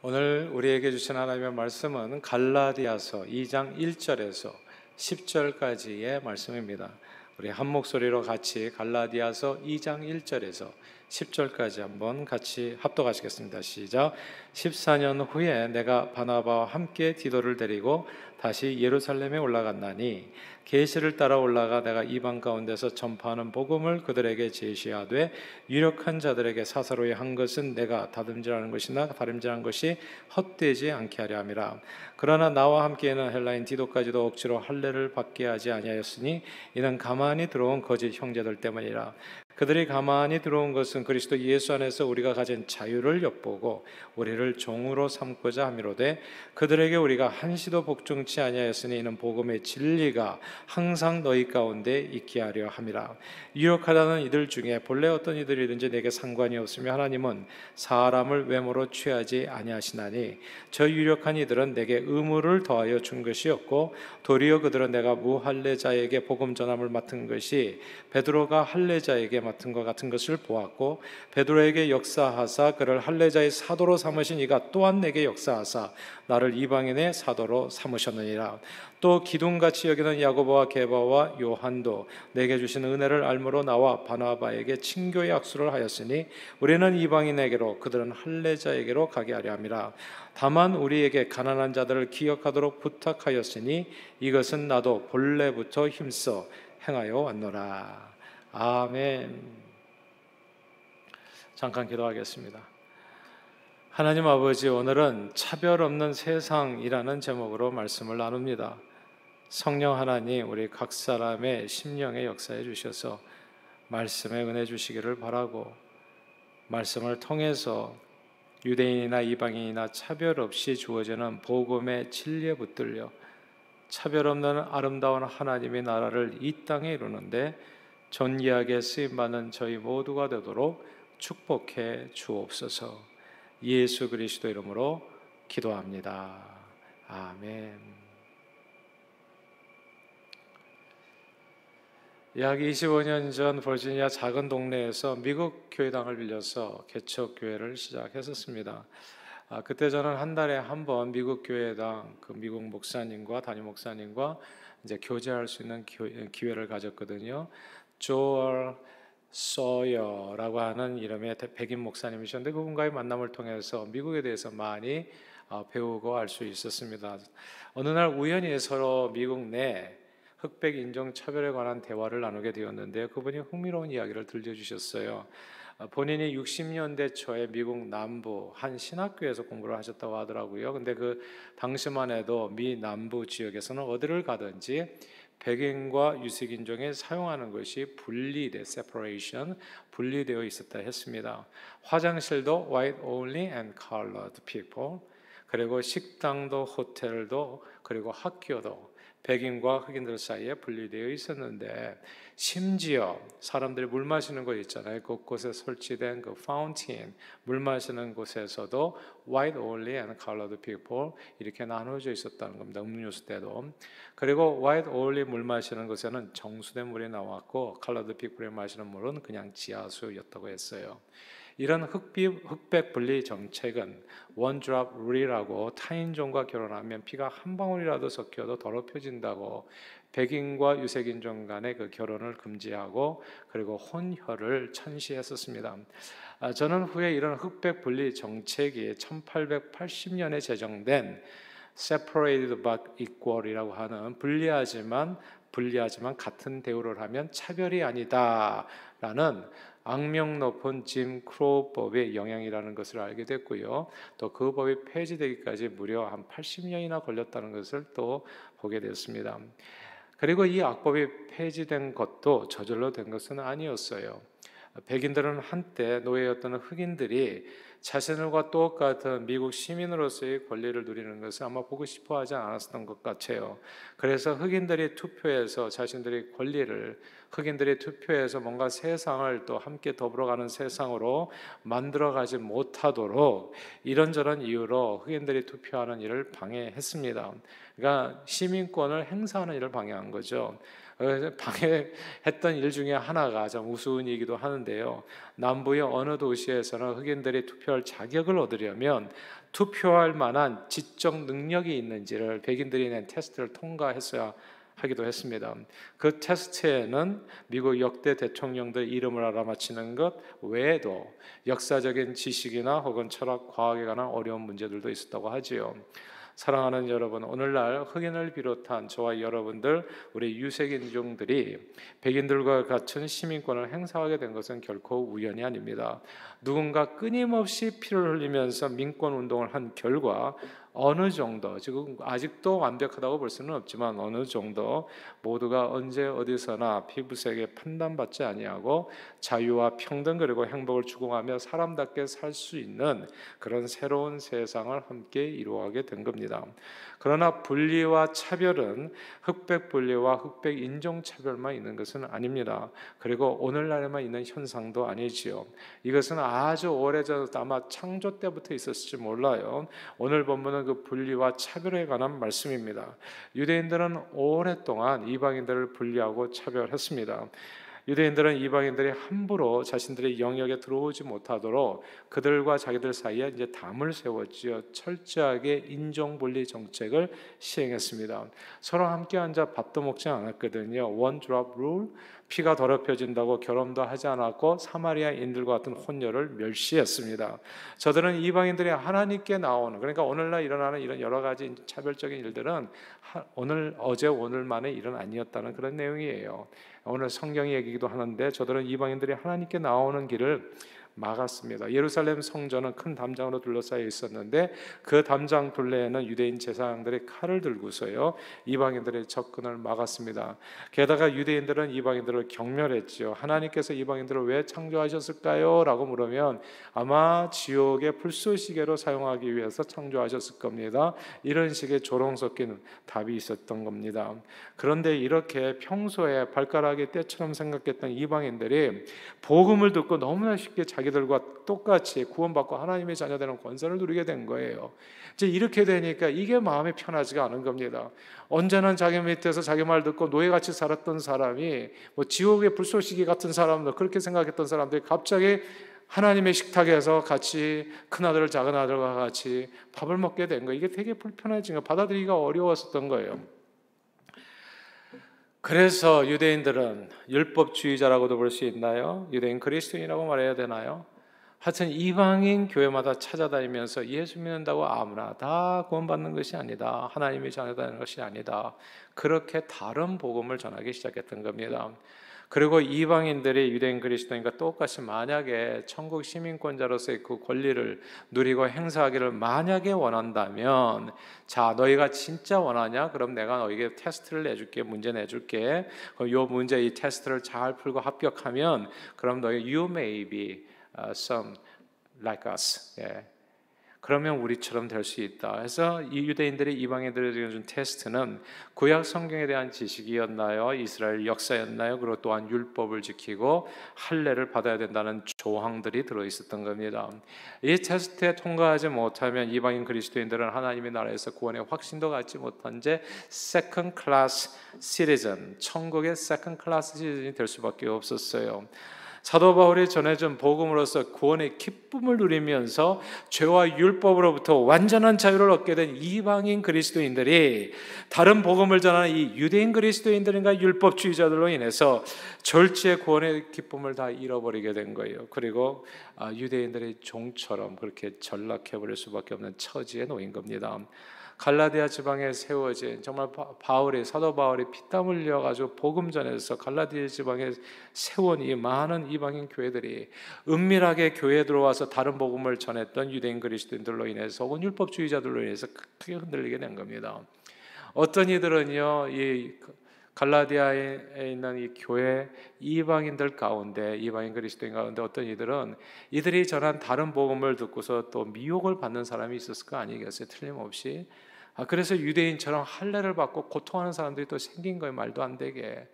오늘 우리에게 주신 하나님의 말씀은 갈라디아서 2장 1절에서 10절까지의 말씀입니다. 우리 한 목소리로 같이 갈라디아서 2장 1절에서 10절까지 한번 같이 합독하시겠습니다. 시작. 14년 후에 내가 바나바와 함께 디도를 데리고 다시 예루살렘에 올라갔나니 계시를 따라 올라가 내가 이방 가운데서 전파하는 복음을 그들에게 제시하되 유력한 자들에게 사사로이 한 것은 내가 다듬질하는 것이나 다름질한 것이 헛되지 않게 하려 함이라. 그러나 나와 함께는 헬라인 디도까지도 억지로 할례를 받게 하지 아니하였으니 이는 가만히 들어온 거짓 형제들 때문이라. 그들이 가만히 들어온 것은 그리스도 예수 안에서 우리가 가진 자유를 엿보고 우리를 종으로 삼고자 함이로되 그들에게 우리가 한시도 복종치 아니하였으니 이는 복음의 진리가 항상 너희 가운데 있게 하려 함이라. 유력하다는 이들 중에 본래 어떤 이들이든지 내게 상관이 없으며 하나님은 사람을 외모로 취하지 아니하시나니 저 유력한 이들은 내게 의무를 더하여 준 것이 없고 도리어 그들은 내가 무할례자에게 복음 전함을 맡은 것이 베드로가 할례자에게 맡은 것 같은 것을 보았고 베드로에게 역사하사 그를 할례자의 사도로 삼으신 이가 또한 내게 역사하사 나를 이방인의 사도로 삼으셨느니라. 또 기둥같이 여기는 야고보와 게바와 요한도 내게 주신 은혜를 알므로 나와 바나바에게 친교의 악수를 하였으니 우리는 이방인에게로 그들은 할례자에게로 가게 하려 함이라. 다만 우리에게 가난한 자들을 기억하도록 부탁하였으니 이것은 나도 본래부터 힘써 행하여 왔노라. 아멘. 잠깐 기도하겠습니다. 하나님 아버지, 오늘은 차별 없는 세상이라는 제목으로 말씀을 나눕니다. 성령 하나님, 우리 각 사람의 심령에 역사해 주셔서 말씀에 은혜 주시기를 바라고 말씀을 통해서 유대인이나 이방인이나 차별 없이 주어지는 복음의 진리에 붙들려 차별 없는 아름다운 하나님의 나라를 이 땅에 이루는데 존귀하게 쓰임받는 저희 모두가 되도록 축복해 주옵소서. 예수 그리스도 이름으로 기도합니다. 아멘. 약 25년 전 버지니아 작은 동네에서 미국 교회당을 빌려서 개척교회를 시작했었습니다. 그때 저는 한 달에 한 번 미국 교회당 미국 목사님과 담임 목사님과 이제 교제할 수 있는 기회를 가졌거든요. 조얼 소여라고 하는 이름의 백인 목사님이셨는데 그분과의 만남을 통해서 미국에 대해서 많이 배우고 알 수 있었습니다. 어느 날 우연히 서로 미국 내 흑백 인종 차별에 관한 대화를 나누게 되었는데 그분이 흥미로운 이야기를 들려주셨어요. 본인이 60년대 초에 미국 남부 한 신학교에서 공부를 하셨다고 하더라고요. 근데 그 당시만 해도 미 남부 지역에서는 어디를 가든지 백인과 유색인종에 사용하는 것이 separation, 분리되어 있었다 했습니다. 화장실도 white only and colored people, 그리고 식당도 호텔도 그리고 학교도 백인과 흑인들 사이에 분리되어 있었는데 심지어 사람들이 물 마시는 곳 있잖아요. 곳곳에 설치된 그 파운틴, 물 마시는 곳에서도 white only and colored people 이렇게 나눠져 있었다는 겁니다. 음료수 때도. 그리고 white only 물 마시는 곳에는 정수된 물이 나왔고 colored people이 마시는 물은 그냥 지하수였다고 했어요. 이런 흑백 분리 정책은 one drop rule이라고 타인종과 결혼하면 피가 한 방울이라도 섞여도 더럽혀진다고 백인과 유색인종 간의 그 결혼을 금지하고 그리고 혼혈을 천시했었습니다. 저는 후에 이런 흑백 분리 정책이 1880년에 제정된 separated but equal이라고 하는 분리하지만 같은 대우를 하면 차별이 아니다라는 악명 높은 짐 크로우법의 영향이라는 것을 알게 됐고요. 또 그 법이 폐지되기까지 무려 한 80년이나 걸렸다는 것을 또 보게 됐습니다. 그리고 이 악법이 폐지된 것도 저절로 된 것은 아니었어요. 백인들은 한때 노예였던 흑인들이 자신들과 똑같은 미국 시민으로서의 권리를 누리는 것을 아마 보고 싶어 하지 않았던 것 같아요. 그래서 흑인들이 투표해서 자신들의 권리를 흑인들이 투표해서 뭔가 세상을 또 함께 더불어가는 세상으로 만들어가지 못하도록 이런저런 이유로 흑인들이 투표하는 일을 방해했습니다. 그러니까 시민권을 행사하는 일을 방해한 거죠. 방해했던 일 중에 하나가 좀 우스운이기도 하는데요. 남부의 어느 도시에서는 흑인들이 투표할 자격을 얻으려면 투표할 만한 지적 능력이 있는지를 백인들이 낸 테스트를 통과했어야 하기도 했습니다. 그 테스트에는 미국 역대 대통령들 이름을 알아맞히는 것 외에도 역사적인 지식이나 혹은 철학, 과학에 관한 어려운 문제들도 있었다고 하지요. 사랑하는 여러분, 오늘날 흑인을 비롯한 저와 여러분들, 우리 유색인종들이 백인들과 같은 시민권을 행사하게 된 것은 결코 우연이 아닙니다. 누군가 끊임없이 피를 흘리면서 민권 운동을 한 결과 어느 정도, 지금 아직도 완벽하다고 볼 수는 없지만 어느 정도 모두가 언제 어디서나 피부색에 판단받지 아니하고 자유와 평등 그리고 행복을 추구하며 사람답게 살 수 있는 그런 새로운 세상을 함께 이루어가게 된 겁니다. 그러나 분리와 차별은 흑백 분리와 흑백 인종 차별만 있는 것은 아닙니다. 그리고 오늘날에만 있는 현상도 아니지요. 이것은 아주 오래전 아마 창조 때부터 있었을지 몰라요. 오늘 본문은 그 분리와 차별에 관한 말씀입니다. 유대인들은 오랫동안 이방인들을 분리하고 차별했습니다. 유대인들은 이방인들이 함부로 자신들의 영역에 들어오지 못하도록 그들과 자기들 사이에 이제 담을 세웠지요. 철저하게 인종 분리 정책을 시행했습니다. 서로 함께 앉아 밥도 먹지 않았거든요. One drop rule, 피가 더럽혀진다고 결혼도 하지 않았고 사마리아인들과 같은 혼혈을 멸시했습니다. 저들은 이방인들이 하나님께 나오는, 그러니까 오늘날 일어나는 이런 여러 가지 차별적인 일들은 어제 오늘만의 일은 아니었다는 그런 내용이에요. 오늘 성경 얘기기도 하는데 저들은 이방인들이 하나님께 나오는 길을 막았습니다. 예루살렘 성전은 큰 담장으로 둘러싸여 있었는데 그 담장 둘레에는 유대인 제사장들이 칼을 들고서요 이방인들의 접근을 막았습니다. 게다가 유대인들은 이방인들을 경멸했죠. 하나님께서 이방인들을 왜 창조하셨을까요? 라고 물으면 아마 지옥의 불쏘시개로 사용하기 위해서 창조하셨을 겁니다. 이런 식의 조롱 섞인 답이 있었던 겁니다. 그런데 이렇게 평소에 발가락에 때처럼 생각했던 이방인들이 복음을 듣고 너무나 쉽게 자기들과 똑같이 구원받고 하나님의 자녀되는 권세를 누리게 된 거예요. 이제 이렇게 되니까 이게 마음이 편하지가 않은 겁니다. 언제는 자기 밑에서 자기 말 듣고 노예같이 살았던 사람이 뭐 지옥의 불쏘시개 같은 사람들, 그렇게 생각했던 사람들이 갑자기 하나님의 식탁에서 같이 큰아들 작은아들과 같이 밥을 먹게 된 거예요. 이게 되게 불편해진 거예요. 받아들이기가 어려웠었던 거예요. 그래서 유대인들은 율법주의자라고도 볼 수 있나요? 유대인 그리스도인이라고 말해야 되나요? 하여튼 이방인 교회마다 찾아다니면서 예수 믿는다고 아무나 다 구원받는 것이 아니다. 하나님의 자녀되는 것이 아니다. 그렇게 다른 복음을 전하기 시작했던 겁니다. 그리고 이방인들이 유대인 그리스도인과 똑같이 만약에 천국 시민권자로서의 그 권리를 누리고 행사하기를 만약에 원한다면, 자, 너희가 진짜 원하냐? 그럼 내가 너희에게 테스트를 내줄게, 문제 내줄게. 그럼 이 문제, 이 테스트를 잘 풀고 합격하면 그럼 너희 you may be some like us. 예. 그러면 우리처럼 될 수 있다. 그래서 이 유대인들이 이방인들에게 준 테스트는 구약 성경에 대한 지식이었나요? 이스라엘 역사였나요? 그리고 또한 율법을 지키고 할례를 받아야 된다는 조항들이 들어있었던 겁니다. 이 테스트에 통과하지 못하면 이방인 그리스도인들은 하나님의 나라에서 구원의 확신도 갖지 못한 채 second class citizen, 천국의 second class citizen이 될 수밖에 없었어요. 사도 바울이 전해준 복음으로서 구원의 기쁨을 누리면서 죄와 율법으로부터 완전한 자유를 얻게 된 이방인 그리스도인들이 다른 복음을 전하는 이 유대인 그리스도인들과 율법주의자들로 인해서 절제의 구원의 기쁨을 다 잃어버리게 된 거예요. 그리고 유대인들의 종처럼 그렇게 전락해버릴 수밖에 없는 처지에 놓인 겁니다. 갈라디아 지방에 세워진 정말 사도 바울이 피땀 흘려 가지고 복음 전해서 갈라디아 지방에 세운 이 많은 이방인 교회들이 은밀하게 교회에 들어와서 다른 복음을 전했던 유대인 그리스도인들로 인해서 혹은 율법주의자들로 인해서 크게 흔들리게 된 겁니다. 어떤 이들은요, 이 갈라디아에 있는 이 교회 이방인들 가운데, 이방인 그리스도인 가운데 어떤 이들은 이들이 전한 다른 복음을 듣고서 또 미혹을 받는 사람이 있었을 거 아니겠어요? 틀림없이. 그래서 유대인처럼 할례를 받고 고통하는 사람들이 또 생긴 거예요. 말도 안 되게.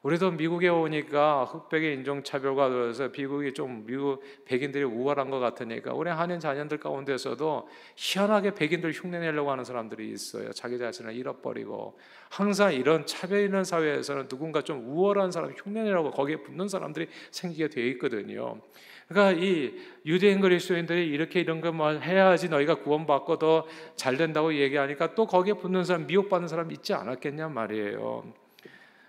우리도 미국에 오니까 흑백의 인종차별과 그래서 미국 백인들이 우월한 것 같으니까 우리 한인 자녀들 가운데서도 희한하게 백인들 흉내내려고 하는 사람들이 있어요. 자기 자신을 잃어버리고. 항상 이런 차별 있는 사회에서는 누군가 좀 우월한 사람 흉내내려고 거기에 붙는 사람들이 생기게 되어 있거든요. 그러니까 이 유대인 그리스도인들이 이렇게 이런 것만 해야지 너희가 구원받고 더 잘 된다고 얘기하니까 또 거기에 붙는 사람, 미혹받는 사람 있지 않았겠냐 말이에요.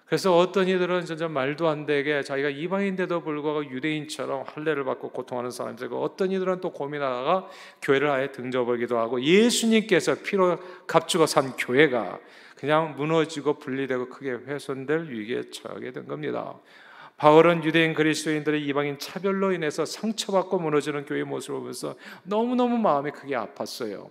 그래서 어떤 이들은 진짜 말도 안 되게 자기가 이방인데도 불구하고 유대인처럼 할례를 받고 고통하는 사람들이고, 어떤 이들은 또 고민하다가 교회를 아예 등져버리기도 하고, 예수님께서 피로 값주고 산 교회가 그냥 무너지고 분리되고 크게 훼손될 위기에 처하게 된 겁니다. 바울은 유대인 그리스도인들의 이방인 차별로 인해서 상처받고 무너지는 교회의 모습을 보면서 너무너무 마음이 크게 아팠어요.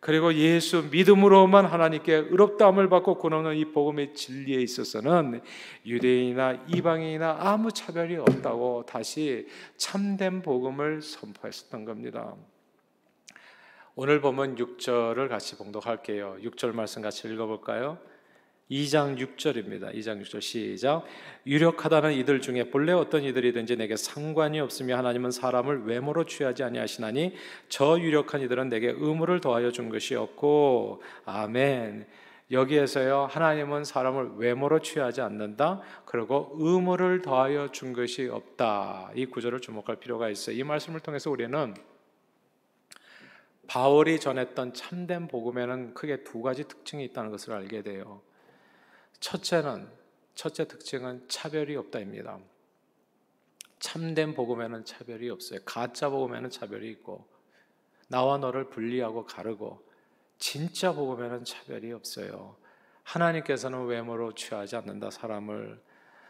그리고 예수 믿음으로만 하나님께 의롭다함을 받고 구원하는 이 복음의 진리에 있어서는 유대인이나 이방인이나 아무 차별이 없다고 다시 참된 복음을 선포했었던 겁니다. 오늘 보면 6절을 같이 봉독할게요. 6절 말씀 같이 읽어볼까요? 2장 6절입니다. 2장 6절 시작. 유력하다는 이들 중에 본래 어떤 이들이든지 내게 상관이 없으며 하나님은 사람을 외모로 취하지 아니하시나니 저 유력한 이들은 내게 의무를 더하여 준 것이 없고. 아멘. 여기에서요, 하나님은 사람을 외모로 취하지 않는다, 그리고 의무를 더하여 준 것이 없다, 이 구절을 주목할 필요가 있어요. 이 말씀을 통해서 우리는 바울이 전했던 참된 복음에는 크게 두 가지 특징이 있다는 것을 알게 돼요. 첫째 특징은 차별이 없다입니다. 참된 복음에는 차별이 없어요. 가짜 복음에는 차별이 있고, 나와 너를 분리하고 가르고, 진짜 복음에는 차별이 없어요. 하나님께서는 외모로 취하지 않는다, 사람을.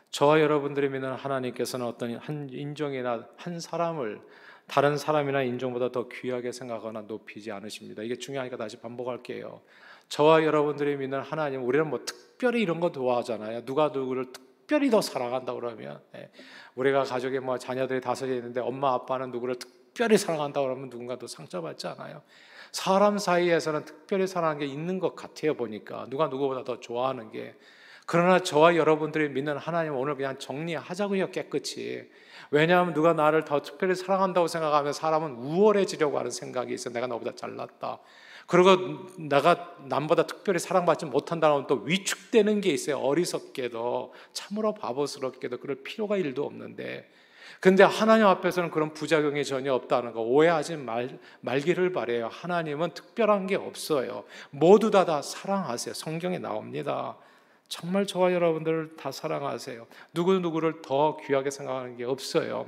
저와 여러분들이 믿는 하나님께서는 어떤 한 인종이나 한 사람을 다른 사람이나 인종보다 더 귀하게 생각하거나 높이지 않으십니다. 이게 중요하니까 다시 반복할게요. 저와 여러분들이 믿는 하나님, 우리는 뭐 특별히 이런 거 좋아하잖아요. 누가 누구를 특별히 더 사랑한다 그러면, 우리가 가족에 뭐 자녀들이 5이 있는데 엄마 아빠는 누구를 특별히 사랑한다 그러면 누군가 더 상처받지 않아요? 사람 사이에서는 특별히 사랑하는 게 있는 것 같아요. 보니까 누가 누구보다 더 좋아하는 게. 그러나 저와 여러분들이 믿는 하나님, 오늘 그냥 정리하자고요, 깨끗이. 왜냐하면 누가 나를 더 특별히 사랑한다고 생각하면 사람은 우월해지려고 하는 생각이 있어요. 내가 너보다 잘났다, 그리고 내가 남보다 특별히 사랑받지 못한다면 또 위축되는 게 있어요. 어리석게도, 참으로 바보스럽게도. 그럴 필요가 1도 없는데, 근데 하나님 앞에서는 그런 부작용이 전혀 없다는 거 오해하지 말기를 바라요. 하나님은 특별한 게 없어요. 모두 다 사랑하세요. 성경에 나옵니다. 정말 저와 여러분들을 다 사랑하세요. 누구를 더 귀하게 생각하는 게 없어요.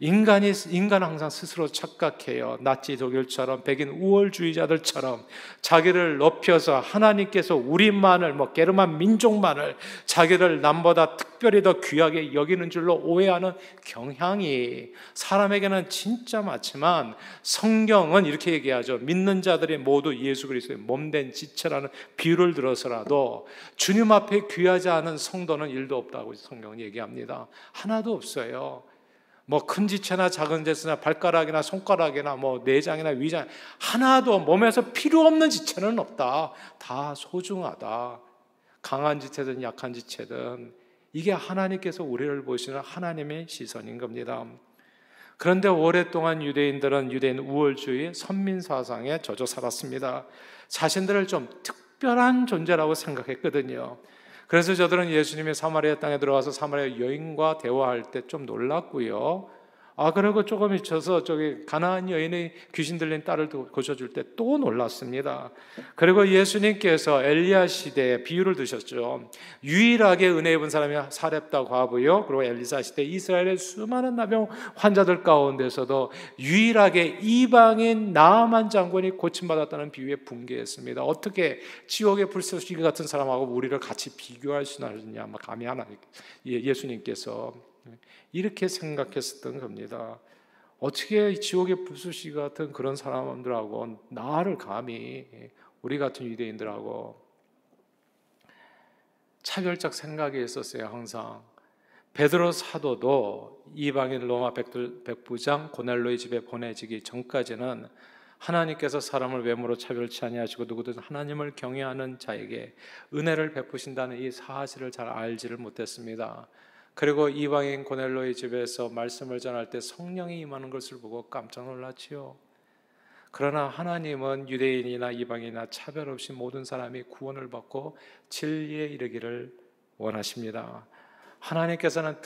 인간은 항상 스스로 착각해요. 나치 독일처럼, 백인 우월주의자들처럼 자기를 높여서 하나님께서 우리만을, 게르만 민족만을 자기를 남보다 특별히 더 귀하게 여기는 줄로 오해하는 경향이 사람에게는 진짜 많지만, 성경은 이렇게 얘기하죠. 믿는 자들이 모두 예수 그리스도의 몸된 지체라는 비유를 들어서라도 주님 앞에 귀하지 않은 성도는 1도 없다고 성경은 얘기합니다. 하나도 없어요. 큰 지체나 작은 지체나 발가락이나 손가락이나 내장이나 위장, 하나도 몸에서 필요 없는 지체는 없다. 다 소중하다. 강한 지체든 약한 지체든 이게 하나님께서 우리를 보시는 하나님의 시선인 겁니다. 그런데 오랫동안 유대인들은 유대인 우월주의, 선민사상에 젖어 살았습니다. 자신들을 좀 특별한 존재라고 생각했거든요. 그래서 저들은 예수님이 사마리아 땅에 들어가서 사마리아 여인과 대화할 때 좀 놀랐고요. 그리고 조금 있어서 가나안 여인의 귀신 들린 딸을 고쳐줄 때 또 놀랐습니다. 그리고 예수님께서 엘리야 시대에 비유를 드셨죠. 유일하게 은혜 입은 사람이 사렙다 과부요, 그리고 엘리사 시대 이스라엘의 수많은 나병 환자들 가운데서도 유일하게 이방인 나아만 장군이 고침받았다는 비유에 붕괴했습니다. 어떻게 지옥의 불쏘시개 같은 사람하고 우리를 같이 비교할 수 있느냐, 감히 하나님, 예수님께서 이렇게 생각했었던 겁니다. 어떻게 지옥의 불쏘시개 같은 그런 사람들하고 나를 감히, 우리 같은 유대인들하고. 차별적 생각이 있었어요. 항상 베드로 사도도 이방인 로마 백부장 고넬로의 집에 보내지기 전까지는 하나님께서 사람을 외모로 차별치 아니하시고 누구든 하나님을 경외하는 자에게 은혜를 베푸신다는 이 사실을 잘 알지를 못했습니다. 그리고 이방인 고넬로의 집에서 말씀을 전할 때 성령이 임하는 것을 보고 깜짝 놀랐지요. 그러나 하나님은 유대인이나 이방인이나 차별 없이 모든 사람이 구원을 받고 진리에 이르기를 원하십니다. 하나님께서는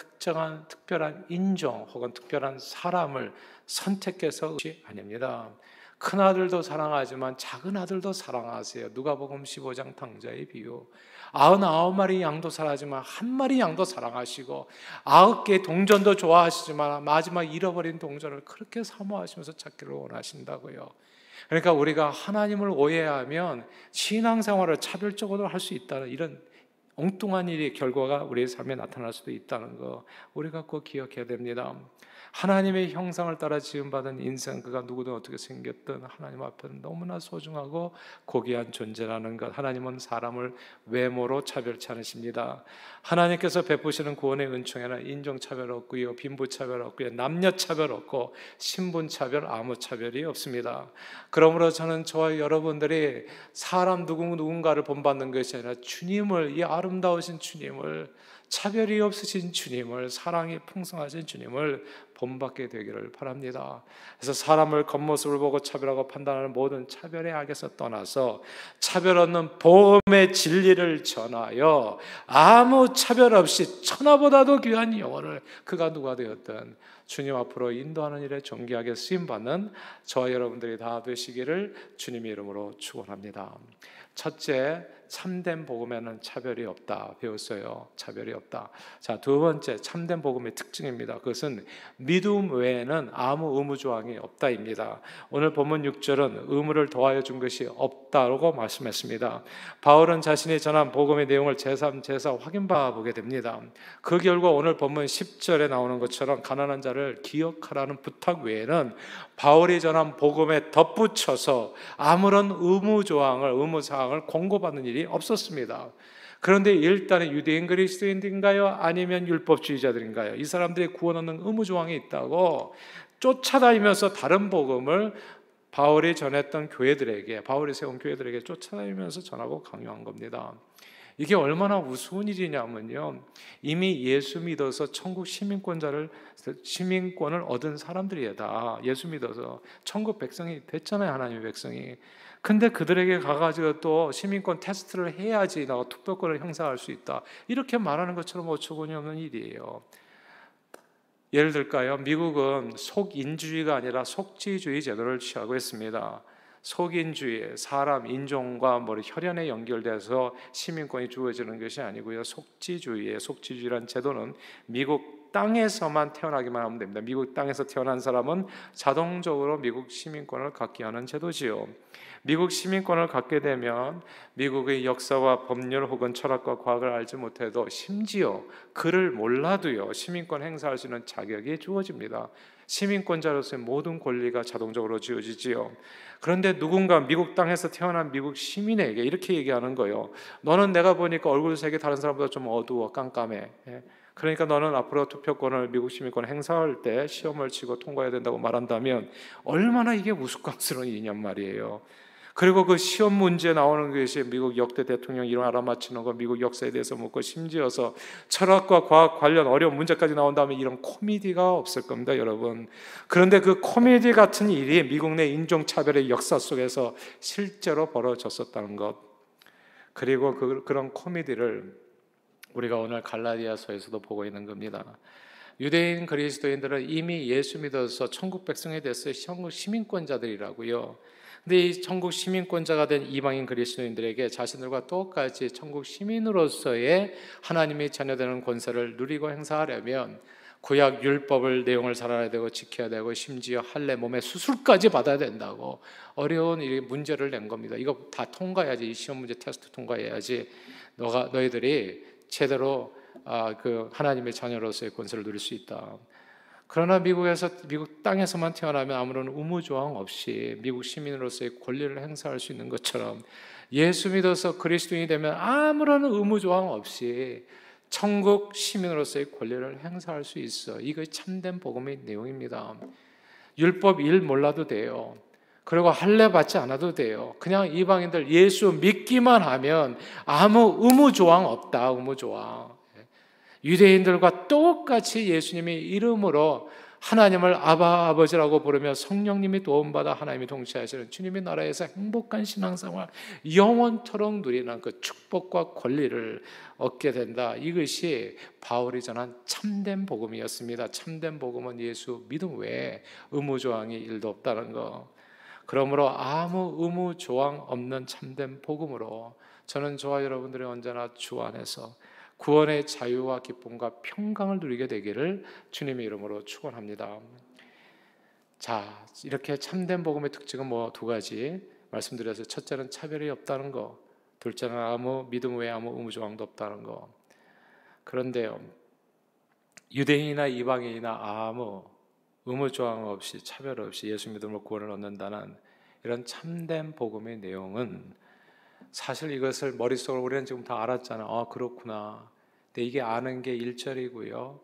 특별한 인종 혹은 특별한 사람을 선택해서 것이 아닙니다. 큰 아들도 사랑하지만 작은 아들도 사랑하세요. 누가복음 15장 탕자의 비유. 99마리 양도 사랑하지만 한 마리 양도 사랑하시고 9개 동전도 좋아하시지만 마지막 잃어버린 동전을 그렇게 사모하시면서 찾기를 원하신다고요. 그러니까 우리가 하나님을 오해하면 신앙생활을 차별적으로 할 수 있다는 이런 엉뚱한 일의 결과가 우리의 삶에 나타날 수도 있다는 거 우리가 꼭 기억해야 됩니다. 하나님의 형상을 따라 지음받은 인생, 그가 누구든 어떻게 생겼든 하나님 앞에는 너무나 소중하고 고귀한 존재라는 것. 하나님은 사람을 외모로 차별치 않으십니다. 하나님께서 베푸시는 구원의 은총에는 인종차별 없고요, 빈부차별 없고요, 남녀차별 없고 신분차별, 아무 차별이 없습니다. 그러므로 저는 저와 여러분들이 사람 누군가를 본받는 것이 아니라 주님을, 이 아름다우신 주님을, 차별이 없으신 주님을, 사랑이 풍성하신 주님을 본받게 되기를 바랍니다. 그래서 사람을 겉모습을 보고 차별하고 판단하는 모든 차별의 악에서 떠나서 차별 없는 복음의 진리를 전하여 아무 차별 없이 천하보다도 귀한 영혼을, 그가 누가 되었든 주님 앞으로 인도하는 일에 존귀하게 쓰임받는 저와 여러분들이 다 되시기를 주님의 이름으로 축원합니다. 첫째, 참된 복음에는 차별이 없다 배웠어요. 차별이 없다. 자, 두 번째, 참된 복음의 특징입니다. 그것은 믿음 외에는 아무 의무조항이 없다입니다. 오늘 본문 6절은 의무를 더하여 준 것이 없다고 말씀했습니다. 바울은 자신이 전한 복음의 내용을 제3, 제4 확인해 보게 됩니다. 그 결과 오늘 본문 10절에 나오는 것처럼 가난한 자를 기억하라는 부탁 외에는 바울이 전한 복음에 덧붙여서 아무런 의무사항을 권고받는 일이 없었습니다. 그런데 일단은 유대인 그리스도인들인가요? 아니면 율법주의자들인가요? 이 사람들이 구원 얻는 의무조항이 있다고 쫓아다니면서 다른 복음을 바울이 전했던 교회들에게, 바울이 세운 교회들에게 쫓아다니면서 전하고 강요한 겁니다. 이게 얼마나 우스운 일이냐면요, 이미 예수 믿어서 천국 시민권을 얻은 사람들이다. 예수 믿어서 천국 백성이 됐잖아요, 하나님의 백성이. 근데 그들에게 가가지고 또 시민권 테스트를 해야지 나 투표권을 행사할 수 있다, 이렇게 말하는 것처럼 어처구니 없는 일이에요. 예를 들까요? 미국은 속인주의가 아니라 속지주의 제도를 취하고 있습니다. 속인주의, 사람, 인종과 혈연에 연결돼서 시민권이 주어지는 것이 아니고요, 속지주의예요. 속지주의란 제도는 미국 땅에서만 태어나기만 하면 됩니다. 미국 땅에서 태어난 사람은 자동적으로 미국 시민권을 갖게 하는 제도지요. 미국 시민권을 갖게 되면 미국의 역사와 법률 혹은 철학과 과학을 알지 못해도, 심지어 글을 몰라도요, 시민권 행사할 수 있는 자격이 주어집니다. 시민권자로서의 모든 권리가 자동적으로 주어지지요. 그런데 누군가 미국 땅에서 태어난 미국 시민에게 이렇게 얘기하는 거예요. 너는 내가 보니까 얼굴색이 다른 사람보다 좀 어두워, 깜깜해. 그러니까 너는 앞으로 투표권을, 미국 시민권을 행사할 때 시험을 치고 통과해야 된다고 말한다면 얼마나 이게 우스꽝스러운 일이냔 말이에요. 그리고 그 시험 문제에 나오는 것이 미국 역대 대통령 이름 알아맞히는 거, 미국 역사에 대해서 묻고, 심지어서 철학과 과학 관련 어려운 문제까지 나온다면 이런 코미디가 없을 겁니다, 여러분. 그런데 그 코미디 같은 일이 미국 내 인종차별의 역사 속에서 실제로 벌어졌었다는 것, 그리고 그런 코미디를 우리가 오늘 갈라디아서에서도 보고 있는 겁니다. 유대인 그리스도인들은 이미 예수 믿어서 천국 백성이 됐어요. 천국 시민권자들이라고요. 근데 이 천국 시민권자가 된 이방인 그리스도인들에게 자신들과 똑같이 천국 시민으로서의 하나님의 자녀되는 권세를 누리고 행사하려면 구약 율법을 내용을 잘 알아야 되고 지켜야 되고, 심지어 할례 몸의 수술까지 받아야 된다고 어려운 이 문제를 낸 겁니다. 이거 다 통과해야지, 이 시험 문제 테스트 통과해야지 너희들이 제대로 그 하나님의 자녀로서의 권세를 누릴 수 있다. 그러나 미국 땅에서만 태어나면 아무런 의무조항 없이 미국 시민으로서의 권리를 행사할 수 있는 것처럼, 예수 믿어서 그리스도인이 되면 아무런 의무조항 없이 천국 시민으로서의 권리를 행사할 수 있어. 이거 참된 복음의 내용입니다. 율법 1 몰라도 돼요. 그리고 할례 받지 않아도 돼요. 그냥 이방인들 예수 믿기만 하면 아무 의무조항 없다. 의무조항. 유대인들과 똑같이 예수님의 이름으로 하나님을 아바 아버지라고 부르며 성령님이 도움받아 하나님이 동치하시는 주님의 나라에서 행복한 신앙생활 영원토록 누리는 그 축복과 권리를 얻게 된다. 이것이 바울이 전한 참된 복음이었습니다. 참된 복음은 예수 믿음 외에 의무조항이 일도 없다는 거. 그러므로 아무 의무조항 없는 참된 복음으로 저는 저와 여러분들이 언제나 주 안에서 구원의 자유와 기쁨과 평강을 누리게 되기를 주님의 이름으로 축원합니다. 자, 이렇게 참된 복음의 특징은 두 가지 말씀드려서, 첫째는 차별이 없다는 거, 둘째는 아무 믿음 외에 아무 의무조항도 없다는 거. 그런데요, 유대인이나 이방인이나 아무 의무조항 없이 차별 없이 예수 믿음으로 구원을 얻는다는 이런 참된 복음의 내용은, 사실 이것을 머릿속으로 우리는 지금 다 알았잖아. 그렇구나. 근데 이게 아는 게 1절이고요.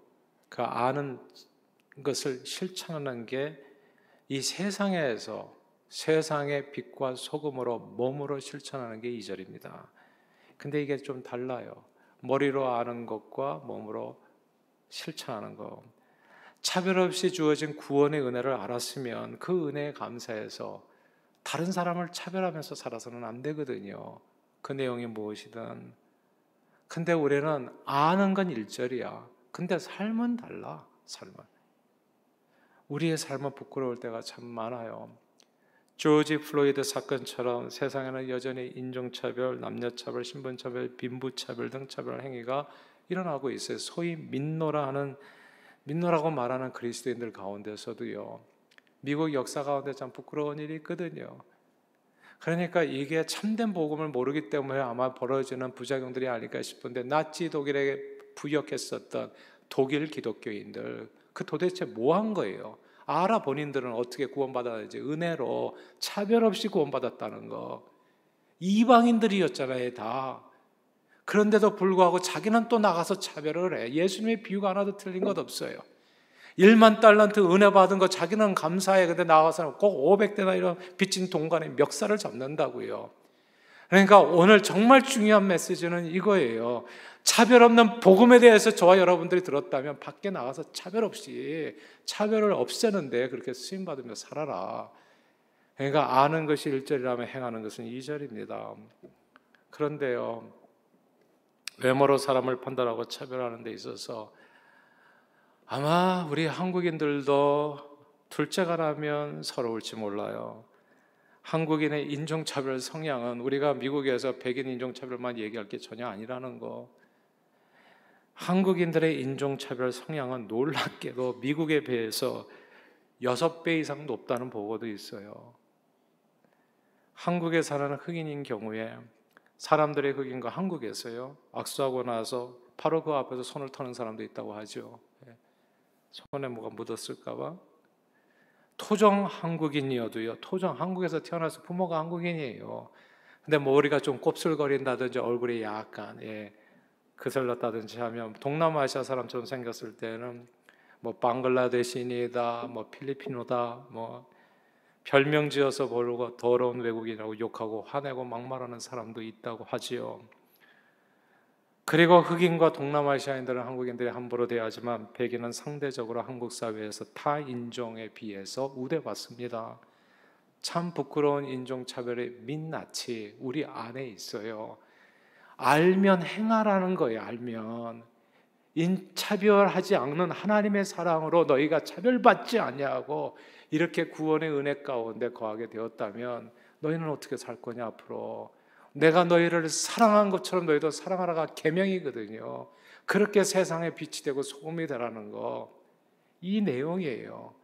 그 아는 것을 실천하는 게 이 세상에서 세상의 빛과 소금으로 몸으로 실천하는 게 2절입니다. 근데 이게 좀 달라요. 머리로 아는 것과 몸으로 실천하는 것. 차별 없이 주어진 구원의 은혜를 알았으면 그 은혜에 감사해서 다른 사람을 차별하면서 살아서는 안 되거든요. 그 내용이 무엇이든. 근데 우리는 아는 건 1절이야. 근데 삶은 달라. 삶은. 우리의 삶은 부끄러울 때가 참 많아요. 조지 플로이드 사건처럼 세상에는 여전히 인종차별, 남녀차별, 신분차별, 빈부차별 등 차별 행위가 일어나고 있어요. 소위 민노라고 말하는 그리스도인들 가운데서도요. 미국 역사 가운데 참 부끄러운 일이 있거든요. 그러니까 이게 참된 복음을 모르기 때문에 아마 벌어지는 부작용들이 아닐까 싶은데, 나치 독일에 부역했었던 독일 기독교인들, 그 도대체 뭐 한 거예요? 알아. 본인들은 어떻게 구원받았는지. 은혜로 차별 없이 구원받았다는 거. 이방인들이었잖아요, 다. 그런데도 불구하고 자기는 또 나가서 차별을 해. 예수님의 비유가 하나도 틀린 것 없어요. 1만 달란트 은혜 받은 거 자기는 감사해. 근데 나가서는 꼭 500대나 이런 빚진 동간에 멱살을 잡는다고요. 그러니까 오늘 정말 중요한 메시지는 이거예요. 차별 없는 복음에 대해서 저와 여러분들이 들었다면 밖에 나가서 차별 없이 차별을 없애는데 그렇게 쓰임받으며 살아라. 그러니까 아는 것이 1절이라면 행하는 것은 2절입니다. 그런데요, 외모로 사람을 판단하고 차별하는 데 있어서 아마 우리 한국인들도 둘째가라면 서러울지 몰라요. 한국인의 인종차별 성향은 우리가 미국에서 백인 인종차별만 얘기할 게 전혀 아니라는 거. 한국인들의 인종차별 성향은 놀랍게도 미국에 비해서 6배 이상 높다는 보고도 있어요. 한국에 사는 흑인인 경우에 사람들의 흑인과 한국에서요, 악수하고 나서 바로 그 앞에서 손을 터는 사람도 있다고 하죠. 손에 뭐가 묻었을까 봐. 토종 한국인이어도요, 토종 한국에서 태어나서 부모가 한국인이에요. 근데 머리가 좀 곱슬거린다든지 얼굴이 약간 그슬렀다든지 하면 동남아시아 사람처럼 생겼을 때는 뭐 방글라데시인이다, 뭐 필리핀어다, 뭐 별명 지어서 부르고 더러운 외국인이라고 욕하고 화내고 막말하는 사람도 있다고 하지요. 그리고 흑인과 동남아시아인들은 한국인들이 함부로 대하지만 백인은 상대적으로 한국 사회에서 타 인종에 비해서 우대받습니다. 참 부끄러운 인종차별의 민낯이 우리 안에 있어요. 알면 행하라는 거예요. 알면. 차별하지 않는 하나님의 사랑으로 너희가 차별받지 아니하고 이렇게 구원의 은혜 가운데 거하게 되었다면 너희는 어떻게 살 거냐 앞으로. 내가 너희를 사랑한 것처럼 너희도 사랑하라가 계명이거든요. 그렇게 세상에 빛이 되고 소금이 되라는 거, 이 내용이에요.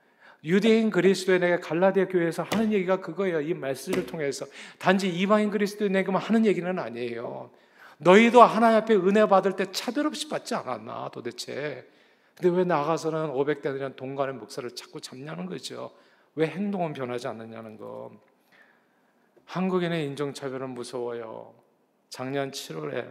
유대인 그리스도인에게 갈라디아 교회에서 하는 얘기가 그거예요. 이 메시지를 통해서 단지 이방인 그리스도인에게만 하는 얘기는 아니에요. 너희도 하나님 앞에 은혜 받을 때 차별 없이 받지 않았나 도대체. 근데 왜 나가서는 500대는 동간의 묵사를 자꾸 잡냐는 거죠. 왜 행동은 변하지 않느냐는 거. 한국인의 인종차별은 무서워요. 작년 7월에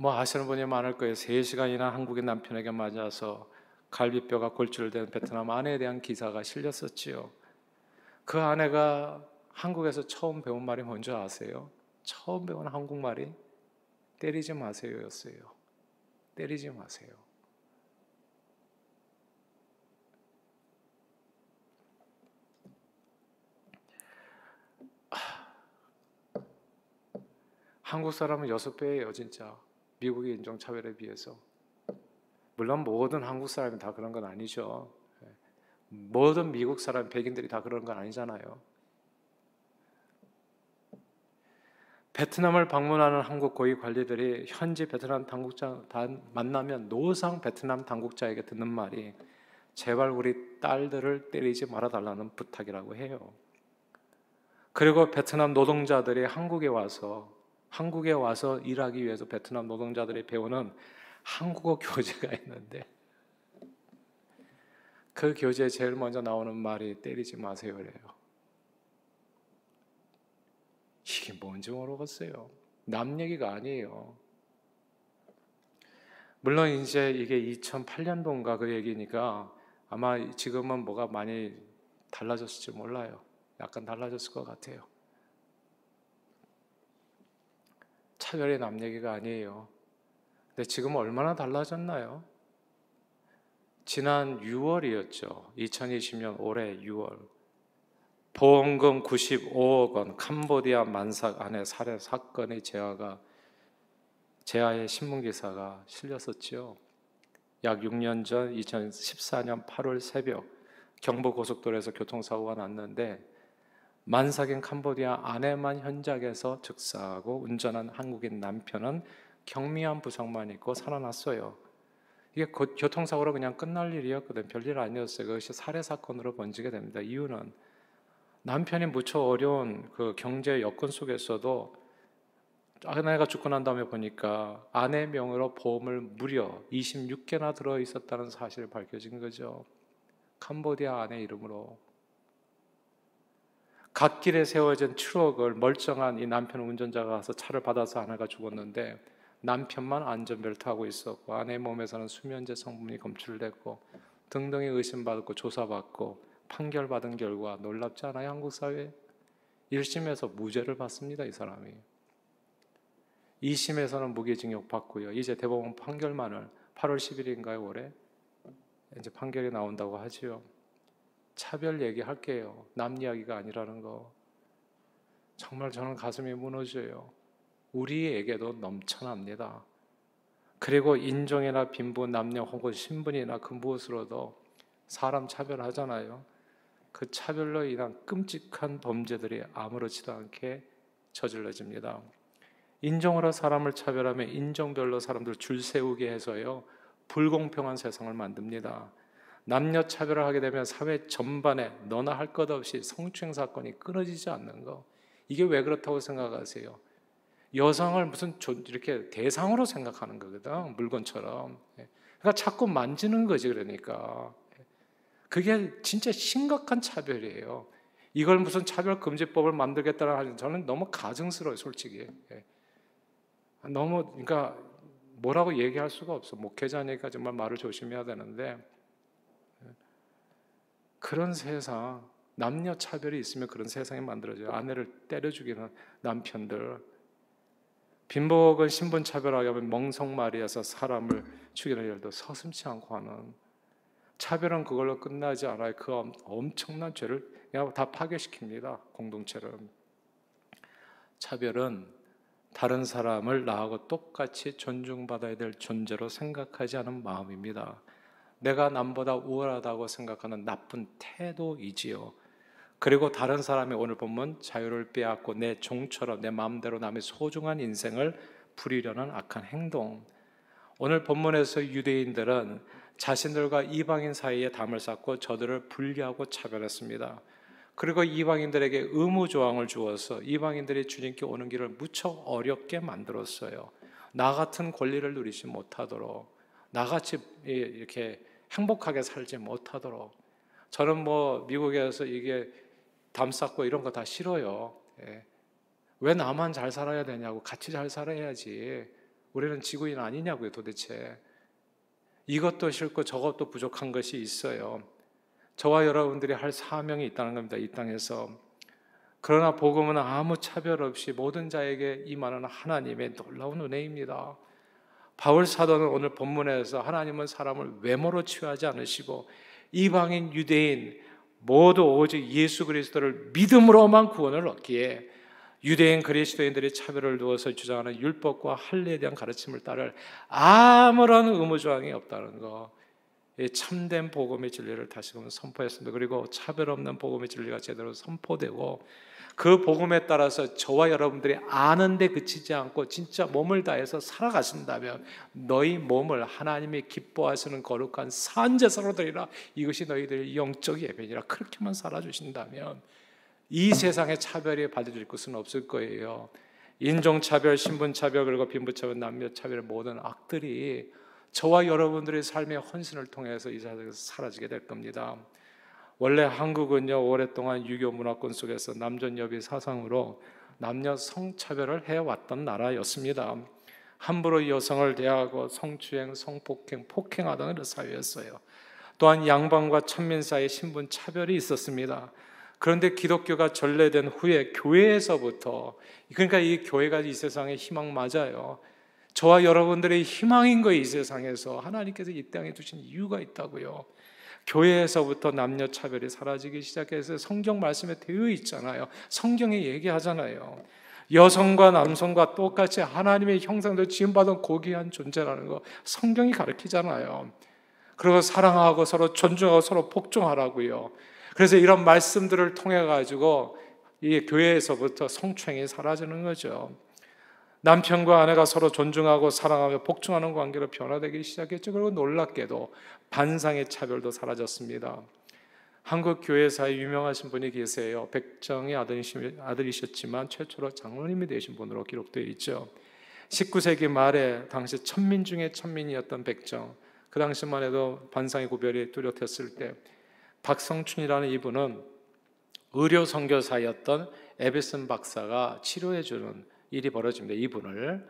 아시는 분이 많을 거예요. 3시간이나 한국인 남편에게 맞아서 갈비뼈가 골절된 베트남 아내에 대한 기사가 실렸었지요. 그 아내가 한국에서 처음 배운 말이 뭔지 아세요? 처음 배운 한국말이 때리지 마세요였어요. 때리지 마세요. 한국 사람은 6배예요, 진짜. 미국의 인종차별에 비해서. 물론 모든 한국 사람이 다 그런 건 아니죠. 모든 미국 사람, 백인들이 다 그런 건 아니잖아요. 베트남을 방문하는 한국 고위 관리들이 현지 베트남 당국자 만나면 노상 베트남 당국자에게 듣는 말이 제발 우리 딸들을 때리지 말아달라는 부탁이라고 해요. 그리고 베트남 노동자들이 한국에 와서 일하기 위해서 베트남 노동자들이 배우는 한국어 교재가 있는데 그 교재에 제일 먼저 나오는 말이 때리지 마세요래요. 이게 뭔지 모르겠어요. 남 얘기가 아니에요. 물론 이제 이게 2008년도인가 그 얘기니까 아마 지금은 뭐가 많이 달라졌을지 몰라요. 약간 달라졌을 것 같아요. 차별이 남 얘기가 아니에요. 근데 지금 얼마나 달라졌나요? 지난 6월이었죠. 2020년 올해 6월. 보험금 95억 원 캄보디아 만삭 아내 살해 사건의 재하의 신문기사가 실렸었죠. 약 6년 전 2014년 8월 새벽 경부고속도로에서 교통사고가 났는데 만삭인 캄보디아 아내만 현장에서 즉사하고 운전한 한국인 남편은 경미한 부상만 입고 살아났어요. 이게 교통사고로 그냥 끝날 일이었거든. 별일 아니었어요. 그것이 살해 사건으로 번지게 됩니다. 이유는 남편이 무척 어려운 그 경제 여건 속에서도 아내가 죽고 난 다음에 보니까 아내 명의로 보험을 무려 26개나 들어 있었다는 사실이 밝혀진 거죠. 캄보디아 아내 이름으로. 갓길에 세워진 트럭을 멀쩡한 이 남편 운전자가 가서 차를 받아서 아내가 죽었는데 남편만 안전벨트 하고 있었고 아내 몸에서는 수면제 성분이 검출됐고 등등이 의심받고 조사받고 판결받은 결과 놀랍지 않아요? 한국 사회 1심에서 무죄를 받습니다. 이 사람이 2심에서는 무기징역 받고요. 이제 대법원 판결만을 8월 10일인가요? 올해 이제 판결이 나온다고 하지요. 차별 얘기할게요. 남 이야기가 아니라는 거. 정말 저는 가슴이 무너져요. 우리에게도 넘쳐납니다. 그리고 인종이나 빈부, 남녀 혹은 신분이나 그 무엇으로도 사람 차별하잖아요. 그 차별로 인한 끔찍한 범죄들이 아무렇지도 않게 저질러집니다. 인종으로 사람을 차별하며 인종별로 사람들 줄 세우게 해서요 불공평한 세상을 만듭니다. 남녀 차별을 하게 되면 사회 전반에 너나 할 것 없이 성추행 사건이 끊어지지 않는 거. 이게 왜 그렇다고 생각하세요? 여성을 무슨 이렇게 대상으로 생각하는 거거든. 물건처럼. 그러니까 자꾸 만지는 거지. 그러니까 그게 진짜 심각한 차별이에요. 이걸 무슨 차별금지법을 만들겠다는 하는 저는 너무 가증스러워요. 솔직히. 너무 그러니까 뭐라고 얘기할 수가 없어. 목회자니까 정말 말을 조심해야 되는데 그런 세상, 남녀 차별이 있으면 그런 세상이 만들어져요. 아내를 때려 죽이는 남편들, 빈복은 신분 차별하면 멍석마리에서 사람을 죽이는 일도 서슴지 않고 하는 차별은 그걸로 끝나지 않아요. 그 엄청난 죄를 그냥 다 파괴시킵니다. 공동체를. 차별은 다른 사람을 나하고 똑같이 존중받아야 될 존재로 생각하지 않은 마음입니다. 내가 남보다 우월하다고 생각하는 나쁜 태도이지요. 그리고 다른 사람이 오늘 보면 자유를 빼앗고 내 종처럼 내 마음대로 남의 소중한 인생을 부리려는 악한 행동. 오늘 본문에서 유대인들은 자신들과 이방인 사이에 담을 쌓고 저들을 분리하고 차별했습니다. 그리고 이방인들에게 의무 조항을 주어서 이방인들이 주님께 오는 길을 무척 어렵게 만들었어요. 나 같은 권리를 누리지 못하도록, 나같이 이렇게 행복하게 살지 못하도록. 저는 뭐 미국에서 이게 담 쌓고 이런 거 다 싫어요. 왜 나만 잘 살아야 되냐고. 같이 잘 살아야지. 우리는 지구인 아니냐고요 도대체. 이것도 싫고 저것도 부족한 것이 있어요. 저와 여러분들이 할 사명이 있다는 겁니다. 이 땅에서. 그러나 복음은 아무 차별 없이 모든 자에게 임하는 하나님의 놀라운 은혜입니다. 바울 사도는 오늘 본문에서 하나님은 사람을 외모로 취하지 않으시고 이방인, 유대인 모두 오직 예수 그리스도를 믿음으로만 구원을 얻기에 유대인 그리스도인들이 차별을 두어서 주장하는 율법과 할례에 대한 가르침을 따를 아무런 의무조항이 없다는 것, 참된 복음의 진리를 다시금 선포했습니다. 그리고 차별 없는 복음의 진리가 제대로 선포되고 그 복음에 따라서 저와 여러분들이 아는데 그치지 않고 진짜 몸을 다해서 살아가신다면 너희 몸을 하나님이 기뻐하시는 거룩한 산제사로 드리라. 이것이 너희들의 영적 예배니라. 그렇게만 살아주신다면 이 세상에 차별이 받아줄 것은 없을 거예요. 인종차별, 신분차별, 그리고 빈부차별, 남녀차별의 모든 악들이 저와 여러분들의 삶의 헌신을 통해서 이 세상에서 사라지게 될 겁니다. 원래 한국은요, 오랫동안 유교 문화권 속에서 남존여비 사상으로 남녀 성차별을 해왔던 나라였습니다. 함부로 여성을 대하고 성추행, 성폭행, 폭행하던 그런 사회였어요. 또한 양반과 천민 사이에 신분 차별이 있었습니다. 그런데 기독교가 전래된 후에 교회에서부터, 그러니까 이 교회가 이 세상의 희망 맞아요. 저와 여러분들의 희망인 거예요. 이 세상에서 하나님께서 이 땅에 두신 이유가 있다고요. 교회에서부터 남녀 차별이 사라지기 시작해서 성경 말씀에 되어 있잖아요. 성경에 얘기하잖아요. 여성과 남성과 똑같이 하나님의 형상대로 지음받은 고귀한 존재라는 거 성경이 가르치잖아요. 그리고 사랑하고 서로 존중하고 서로 복종하라고요. 그래서 이런 말씀들을 통해 가지고 이 교회에서부터 성추행이 사라지는 거죠. 남편과 아내가 서로 존중하고 사랑하며 복종하는 관계로 변화되기 시작했죠. 그리고 놀랍게도 반상의 차별도 사라졌습니다. 한국 교회사에 유명하신 분이 계세요. 백정의 아들이셨지만 최초로 장로님이 되신 분으로 기록되어 있죠. 19세기 말에 당시 천민 중에 천민이었던 백정, 그 당시만 해도 반상의 구별이 뚜렷했을 때 박성춘이라는 이분은 의료 선교사였던 에베슨 박사가 치료해 주는 일이 벌어집니다. 이분을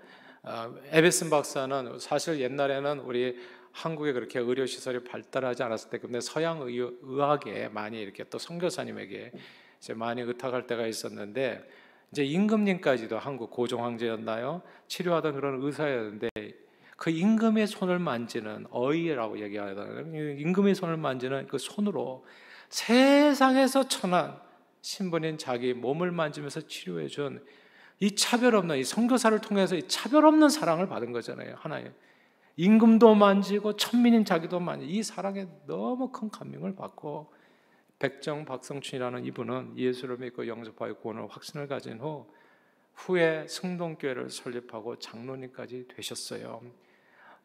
에베슨 박사는 사실 옛날에는 우리 한국에 그렇게 의료시설이 발달하지 않았을 때, 근데 서양 의학에 많이 이렇게 또 선교사님에게 이제 많이 의탁할 때가 있었는데, 이제 임금님까지도 한국 고종 황제였나요? 치료하던 그런 의사였는데 그 임금의 손을 만지는 어이라고 얘기하잖아요. 임금의 손을 만지는 그 손으로 세상에서 천한 신분인 자기 몸을 만지면서 치료해준 이 차별 없는 이 선교사를 통해서 이 차별 없는 사랑을 받은 거잖아요. 하나님 임금도 만지고 천민인 자기도 만지고 이 사랑에 너무 큰 감명을 받고 백정 박성춘이라는 이분은 예수를 믿고 영접하여 구원을 확신을 가진 후에 승동교회를 설립하고 장로님까지 되셨어요.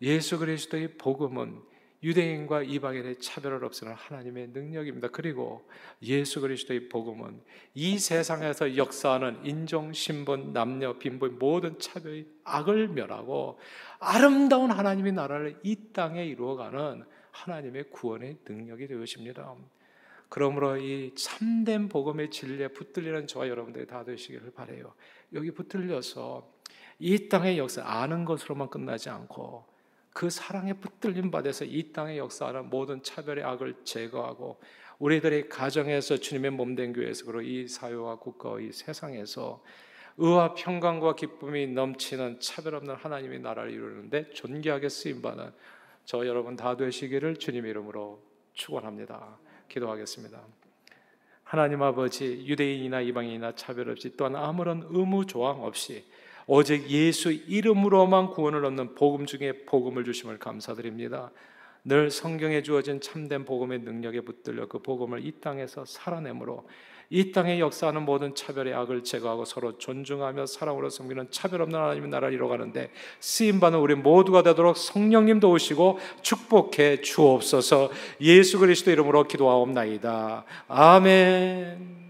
예수 그리스도의 복음은 유대인과 이방인의 차별을 없애는 하나님의 능력입니다. 그리고 예수 그리스도의 복음은 이 세상에서 역사하는 인종, 신분, 남녀, 빈부 모든 차별의 악을 멸하고 아름다운 하나님의 나라를 이 땅에 이루어가는 하나님의 구원의 능력이 되십니다. 그러므로 이 참된 복음의 진리에 붙들리는 저와 여러분들이 다 되시기를 바라요. 여기 붙들려서 이 땅의 역사 아는 것으로만 끝나지 않고 그 사랑에 붙들림 받아서 이 땅의 역사하는 모든 차별의 악을 제거하고 우리들의 가정에서 주님의 몸된 교회에서 그리고 이 사회와 국가와 이 세상에서 의와 평강과 기쁨이 넘치는 차별 없는 하나님의 나라를 이루는데 존귀하게 쓰임받는 저 여러분 다 되시기를 주님의 이름으로 축원합니다. 기도하겠습니다. 하나님 아버지, 유대인이나 이방인이나 차별 없이 또한 아무런 의무 조항 없이 오직 예수 이름으로만 구원을 얻는 복음 중에 복음을 주심을 감사드립니다. 늘 성경에 주어진 참된 복음의 능력에 붙들려 그 복음을 이 땅에서 살아내므로 이 땅에 역사하는 모든 차별의 악을 제거하고 서로 존중하며 사랑으로 섬기는 차별 없는 하나님의 나라를 이뤄가는데 쓰임받는 우리 모두가 되도록 성령님 도우시고 축복해 주옵소서. 예수 그리스도 이름으로 기도하옵나이다. 아멘.